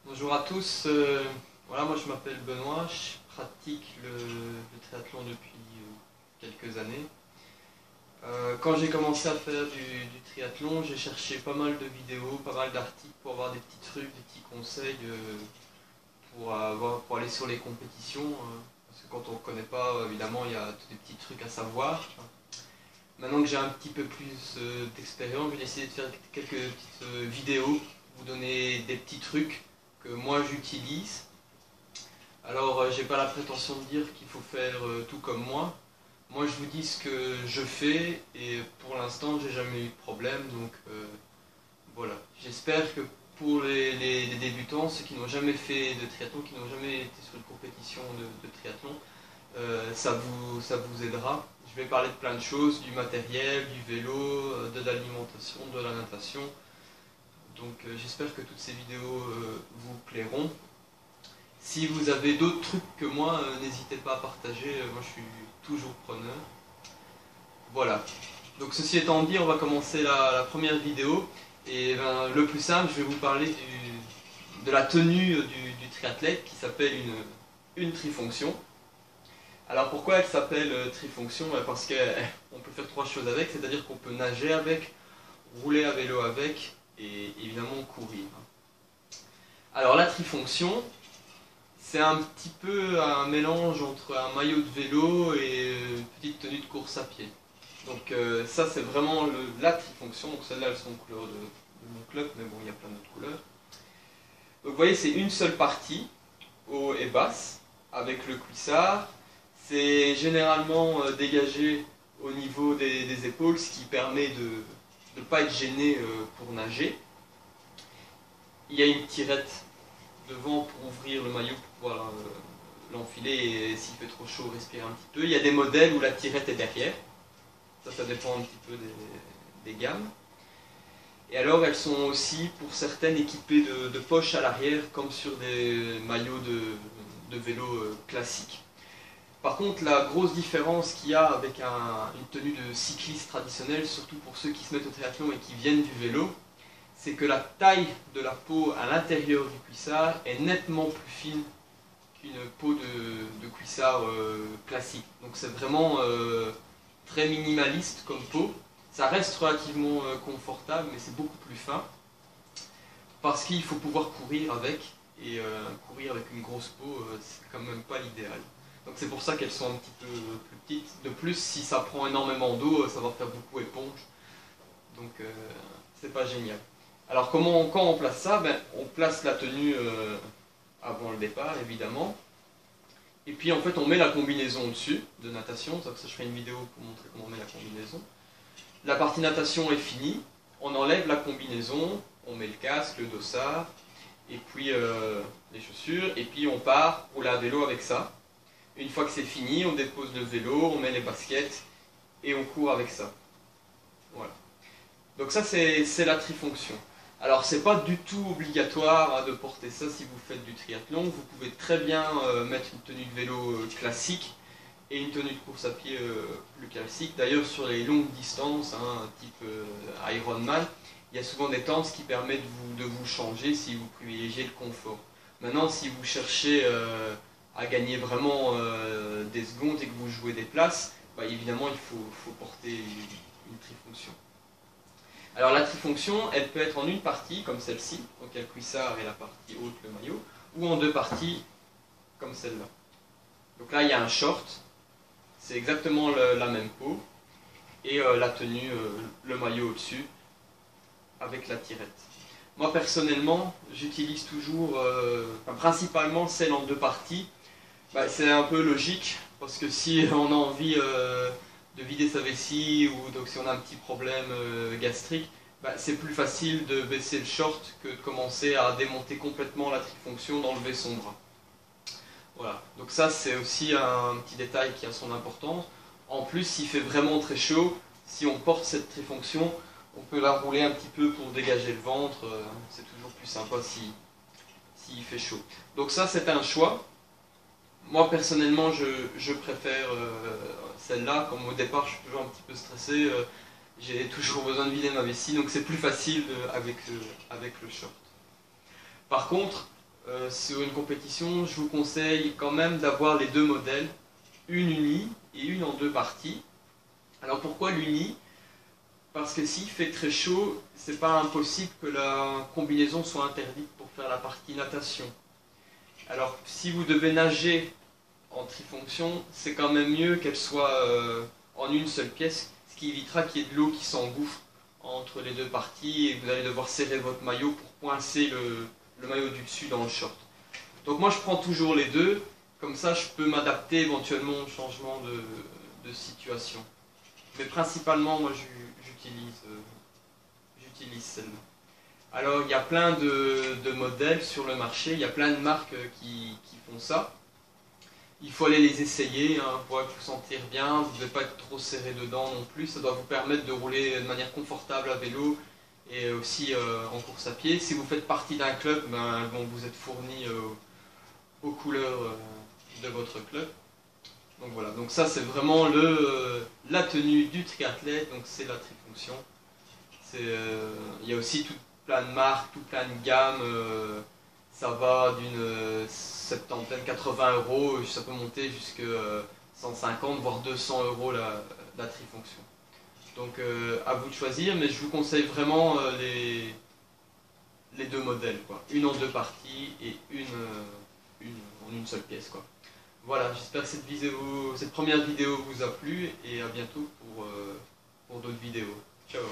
Bonjour à tous, voilà, moi je m'appelle Benoît, je pratique le triathlon depuis quelques années. Quand j'ai commencé à faire du triathlon, j'ai cherché pas mal de vidéos, pas mal d'articles pour avoir des petits trucs, des petits conseils pour aller sur les compétitions. Parce que quand on ne connaît pas, évidemment, il y a tous des petits trucs à savoir. Maintenant que j'ai un petit peu plus d'expérience, je vais essayer de faire quelques petites vidéos, vous donner des petits trucs que moi j'utilise. Alors j'ai pas la prétention de dire qu'il faut faire tout comme moi. Moi je vous dis ce que je fais et pour l'instant j'ai jamais eu de problème, donc voilà. J'espère que pour les débutants, ceux qui n'ont jamais fait de triathlon, qui n'ont jamais été sur une compétition de triathlon, ça vous aidera. Je vais parler de plein de choses, du matériel, du vélo, de l'alimentation, de la natation. Donc j'espère que toutes ces vidéos vous plairont. Si vous avez d'autres trucs que moi, n'hésitez pas à partager, moi je suis toujours preneur. Voilà. Donc ceci étant dit, on va commencer la première vidéo. Et ben, le plus simple, je vais vous parler de la tenue du triathlète qui s'appelle une trifonction. Alors pourquoi elle s'appelle trifonction? Parce qu'on peut faire trois choses avec, c'est-à-dire qu'on peut nager avec, rouler à vélo avec et évidemment courir. Alors la trifonction, c'est un petit peu un mélange entre un maillot de vélo et une petite tenue de course à pied. Donc ça c'est vraiment la trifonction, donc celles-là elles sont aux couleurs de mon club, mais bon il y a plein d'autres couleurs. Donc vous voyez c'est une seule partie, haut et basse, avec le cuissard. C'est généralement dégagé au niveau des épaules, ce qui permet de ne pas être gêné pour nager. Il y a une tirette devant pour ouvrir le maillot pour pouvoir l'enfiler et s'il fait trop chaud respirer un petit peu. Il y a des modèles où la tirette est derrière. Ça dépend un petit peu des gammes. Et alors elles sont aussi pour certaines équipées de poches à l'arrière comme sur des maillots de vélo classiques. Par contre, la grosse différence qu'il y a avec une tenue de cycliste traditionnelle, surtout pour ceux qui se mettent au triathlon et qui viennent du vélo, c'est que la taille de la peau à l'intérieur du cuissard est nettement plus fine qu'une peau de cuissard classique. Donc c'est vraiment très minimaliste comme peau. Ça reste relativement confortable, mais c'est beaucoup plus fin. Parce qu'il faut pouvoir courir avec, et courir avec une grosse peau, c'est quand même pas l'idéal. Donc c'est pour ça qu'elles sont un petit peu plus petites. De plus, si ça prend énormément d'eau, ça va faire beaucoup éponge. Donc c'est pas génial. Alors quand on place ça, on place la tenue avant le départ évidemment. Et puis en fait on met la combinaison au-dessus de natation. Ça je ferai une vidéo pour montrer comment on met la combinaison. La partie natation est finie. On enlève la combinaison, on met le casque, le dossard, et puis les chaussures. Et puis on part rouler à vélo avec ça. Une fois que c'est fini, on dépose le vélo, on met les baskets et on court avec ça. Voilà. Donc ça c'est la trifonction. Alors c'est pas du tout obligatoire de porter ça si vous faites du triathlon. Vous pouvez très bien mettre une tenue de vélo classique et une tenue de course à pied plus classique. D'ailleurs sur les longues distances, type Ironman, il y a souvent des tentes qui permettent de vous changer si vous privilégiez le confort. Maintenant si vous cherchez à gagner vraiment des secondes et que vous jouez des places, évidemment il faut porter une trifonction. Alors la trifonction, elle peut être en une partie, comme celle-ci, donc il y a le cuissard et la partie haute, le maillot, ou en deux parties, comme celle-là. Donc là il y a un short, c'est exactement la même peau, et la tenue, le maillot au-dessus, avec la tirette. Moi personnellement, j'utilise toujours, principalement celle en deux parties. C'est un peu logique, parce que si on a envie de vider sa vessie, ou donc si on a un petit problème gastrique, c'est plus facile de baisser le short que de commencer à démonter complètement la trifonction, d'enlever son bras. Voilà, donc ça c'est aussi un petit détail qui a son importance. En plus, s'il fait vraiment très chaud, si on porte cette trifonction, on peut la rouler un petit peu pour dégager le ventre, c'est toujours plus sympa s'il fait chaud. Donc ça c'est un choix. Moi personnellement je préfère celle-là, comme au départ je suis toujours un petit peu stressé, j'ai toujours besoin de vider ma vessie, donc c'est plus facile avec le short. Par contre, sur une compétition, je vous conseille quand même d'avoir les deux modèles, une unie et une en deux parties. Alors pourquoi l'unie? Parce que s'il fait très chaud, c'est pas impossible que la combinaison soit interdite pour faire la partie natation. Alors si vous devez nager en trifonction, c'est quand même mieux qu'elle soit en une seule pièce, ce qui évitera qu'il y ait de l'eau qui s'engouffre entre les deux parties et que vous allez devoir serrer votre maillot pour coincer le maillot du dessus dans le short. Donc moi je prends toujours les deux, comme ça je peux m'adapter éventuellement au changement de situation. Mais principalement moi j'utilise celle-là. Alors il y a plein de modèles sur le marché, il y a plein de marques qui font ça. Il faut aller les essayer, hein, pour vous sentir bien, vous ne devez pas être trop serré dedans non plus, ça doit vous permettre de rouler de manière confortable à vélo et aussi en course à pied. Si vous faites partie d'un club, ben, bon, vous êtes fourni aux couleurs de votre club. Donc voilà, donc ça c'est vraiment la tenue du triathlète, donc c'est la trifonction. Il y a aussi tout plein de marques, tout plein de gammes, ça va d'une 70, 80 euros, ça peut monter jusqu'à 150 voire 200 euros la trifonction. Donc à vous de choisir, mais je vous conseille vraiment les deux modèles, quoi. Une en deux parties et une en une seule pièce, quoi. Voilà, j'espère que cette première vidéo vous a plu et à bientôt pour d'autres vidéos. Ciao!